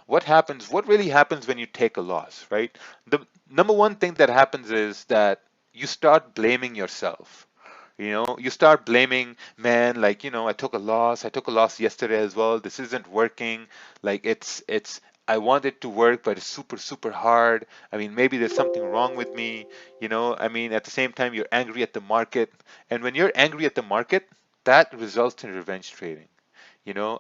What really happens when you take a loss, right? The number one thing that happens is that you start blaming yourself. You start blaming, man, like, I took a loss yesterday as well. This isn't working. Like, I want it to work, but it's super, super hard. I mean, maybe there's something wrong with me. I mean, at the same time, you're angry at the market. And when you're angry at the market, that results in revenge trading you know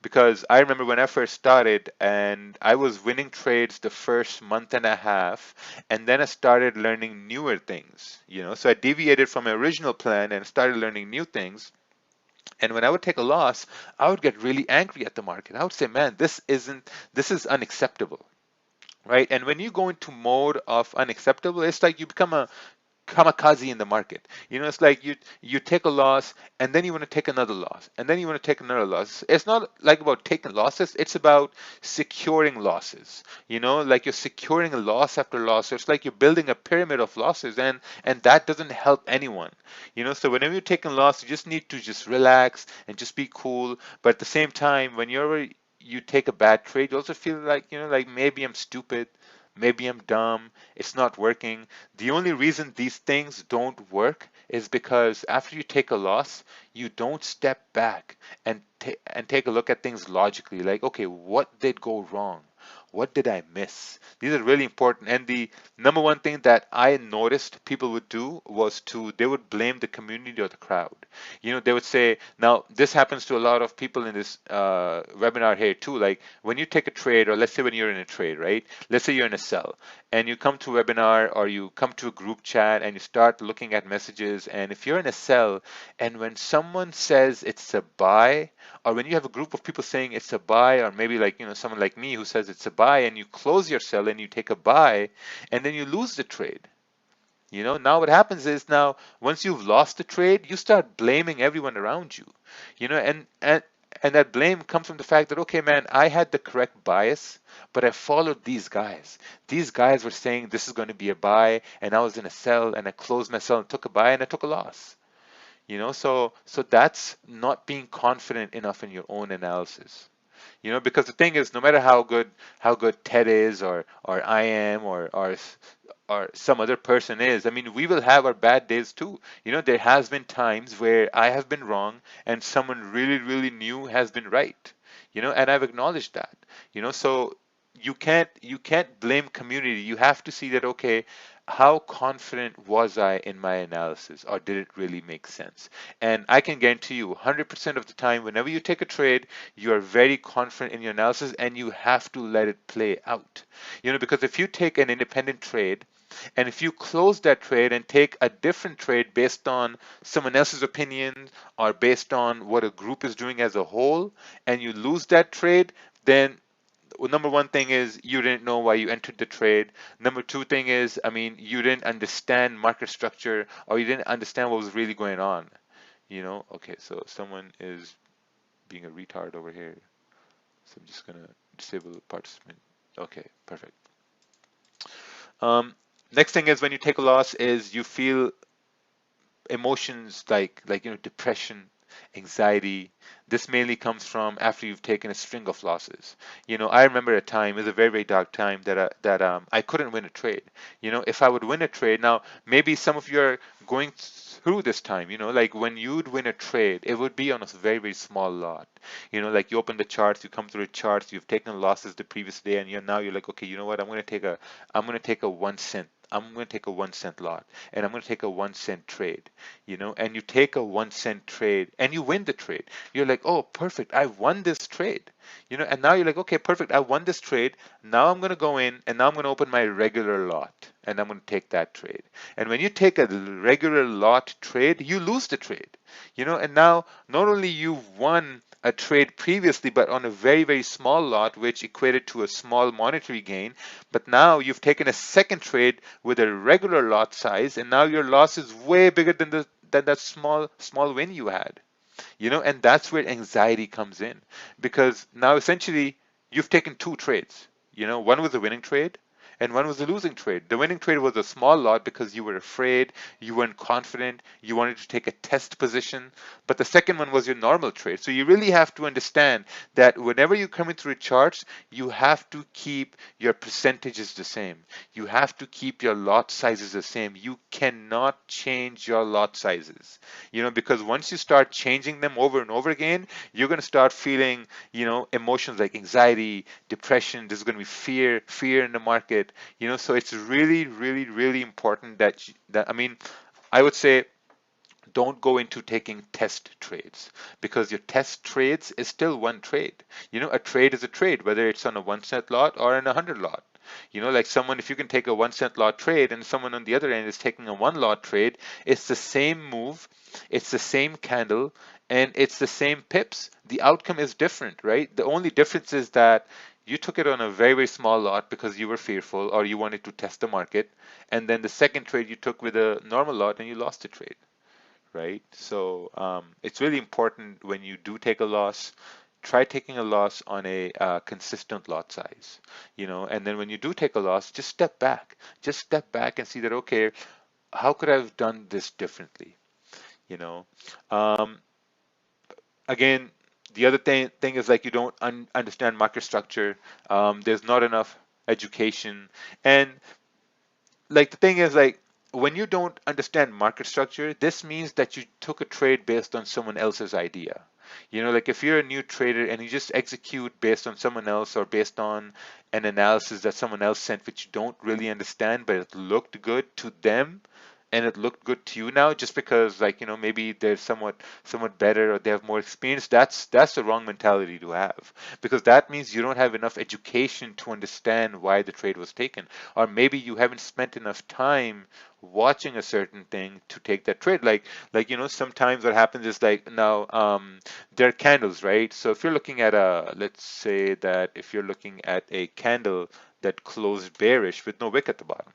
because I remember when I first started and I was winning trades the first month and a half, and then I started learning newer things. So I deviated from my original plan and started learning new things. And when I would take a loss, I would get really angry at the market. I would say, man, this is unacceptable, right? And when you go into mode of unacceptable, it's like you become a kamikaze in the market. It's like you take a loss and then you want to take another loss and then you want to take another loss. It's not like about taking losses, it's about securing losses. Like you're securing a loss after loss. So it's like you're building a pyramid of losses, and that doesn't help anyone. So whenever you're taking loss, you just need to just relax and just be cool. But at the same time, when you take a bad trade, you also feel like, like maybe I'm stupid, maybe I'm dumb, it's not working. The only reason these things don't work is because after you take a loss, you don't step back and take a look at things logically. Like, okay, what did go wrong? What did I miss? These are really important. And the number one thing that I noticed people would do was they would blame the community or the crowd. They would say, now this happens to a lot of people in this webinar here too. Like when you take a trade, or let's say when you're in a trade, right? Let's say you're in a sell and you come to a webinar or you come to a group chat and you start looking at messages. And if you're in a sell and when someone says it's a buy, or when you have a group of people saying it's a buy, or maybe like, someone like me who says it's a buy, and you close your sell and you take a buy, and then you lose the trade. Now what happens is, now once you've lost the trade, you start blaming everyone around you. And that blame comes from the fact that, okay, man, I had the correct bias, but I followed these guys. These guys were saying this is going to be a buy, and I was in a sell, and I closed my sell and took a buy, and I took a loss. So that's not being confident enough in your own analysis. Because the thing is, no matter how good Ted is, or I am, or some other person is, I mean, we will have our bad days too. There has been times where I have been wrong and someone really, really new has been right. And I've acknowledged that. So you can't blame community. You have to see that, okay, how confident was I in my analysis, or did it really make sense? And I can guarantee you 100% of the time, whenever you take a trade, you are very confident in your analysis, and you have to let it play out. Because if you take an independent trade, and if you close that trade and take a different trade based on someone else's opinion, or based on what a group is doing as a whole, and you lose that trade, then, well, number one thing is you didn't know why you entered the trade. Number two thing is, I mean, you didn't understand market structure, or you didn't understand what was really going on. Okay, so someone is being a retard over here. So I'm just gonna disable the participant. Okay, perfect. Um, Next thing is, when you take a loss, is you feel emotions like depression, anxiety. This mainly comes from after you've taken a string of losses. I remember a time, it was a very, very dark time, I couldn't win a trade. If I would win a trade, now maybe some of you are going through this time. Like when you'd win a trade, it would be on a very, very small lot. Like you open the charts, you come through the charts, you've taken losses the previous day, and you're like, okay, you know what, I'm gonna take a 1 cent. I'm going to take a 1 cent lot, and I'm going to take a 1 cent trade. And you take a 1 cent trade and you win the trade. You're like, oh, perfect, I won this trade. And now you're like, okay, perfect, I won this trade. Now I'm going to go in and now I'm going to open my regular lot, and I'm going to take that trade. And when you take a regular lot trade, you lose the trade. And now not only you've won a trade previously, but on a very, very small lot, which equated to a small monetary gain, but now you've taken a second trade with a regular lot size, and now your loss is way bigger than that small win you had. And that's where anxiety comes in, because now essentially you've taken two trades. One was a winning trade, and one was a losing trade. The winning trade was a small lot because you were afraid, you weren't confident, you wanted to take a test position. But the second one was your normal trade. So you really have to understand that whenever you're coming through charts, you have to keep your percentages the same. You have to keep your lot sizes the same. You cannot change your lot sizes, because once you start changing them over and over again, you're going to start feeling, emotions like anxiety, depression. There's going to be fear in the market, so it's really, really, really important that, I mean, I would say don't go into taking test trades, because your test trades is still one trade. A trade is a trade, whether it's on a 1 cent lot or in a 100 lot. Like someone, if you can take a 1 cent lot trade and someone on the other end is taking a 1 lot trade, it's the same move, it's the same candle, and it's the same pips. The outcome is different, right? The only difference is that you took it on a very, very small lot because you were fearful or you wanted to test the market. And then the second trade you took with a normal lot and you lost the trade, right? So it's really important when you do take a loss, try taking a loss on a consistent lot size, and then when you do take a loss, just step back and see that, okay, how could I have done this differently? You know, um, Again, the other thing is like you don't understand market structure. There's not enough education, and like the thing is like when you don't understand market structure, this means that you took a trade based on someone else's idea. Like if you're a new trader and you just execute based on someone else or based on an analysis that someone else sent, which you don't really understand, but it looked good to them and it looked good to you now just because like maybe they're somewhat better or they have more experience. That's the wrong mentality to have, because that means you don't have enough education to understand why the trade was taken, or maybe you haven't spent enough time watching a certain thing to take that trade. Like sometimes what happens is like now there are candles, right? So if you're looking at a, let's say that if you're looking at a candle that closed bearish with no wick at the bottom,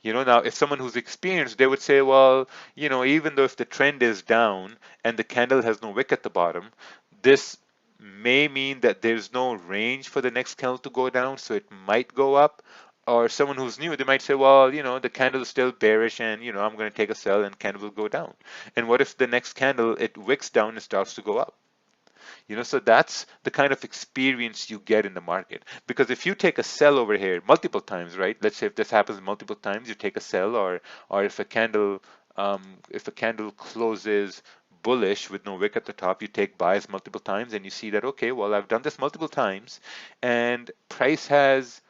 now if someone who's experienced, they would say, well, even though if the trend is down and the candle has no wick at the bottom, this may mean that there's no range for the next candle to go down, so it might go up. Or someone who's new, they might say, well, the candle is still bearish and, I'm going to take a sell and candle will go down. And what if the next candle, it wicks down and starts to go up? So that's the kind of experience you get in the market. Because if you take a sell over here multiple times, right? Let's say if this happens multiple times, you take a sell, or if a candle closes bullish with no wick at the top, you take buys multiple times, and you see that, okay, well, I've done this multiple times, and price has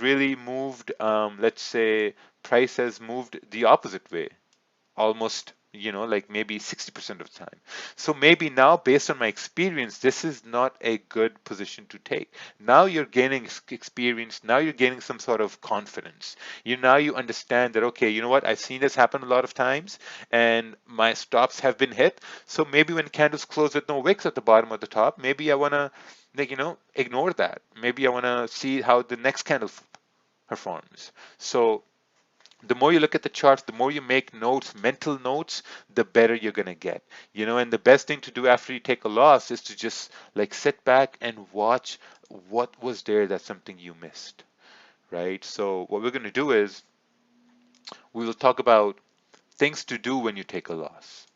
really moved. Let's say price has moved the opposite way almost, like maybe 60% of the time. So maybe now, based on my experience, this is not a good position to take. Now you're gaining experience. Now you're gaining some sort of confidence. Now you understand that, okay, you know what? I've seen this happen a lot of times and my stops have been hit. So maybe when candles close with no wicks at the bottom or the top, maybe I want to, like, ignore that. Maybe I want to see how the next candle performs. So the more you look at the charts, the more you make notes, mental notes, the better you're going to get. And the best thing to do after you take a loss is to just like sit back and watch what was there that's something you missed, right? So what we're going to do is we will talk about things to do when you take a loss,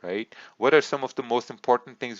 right? What are some of the most important things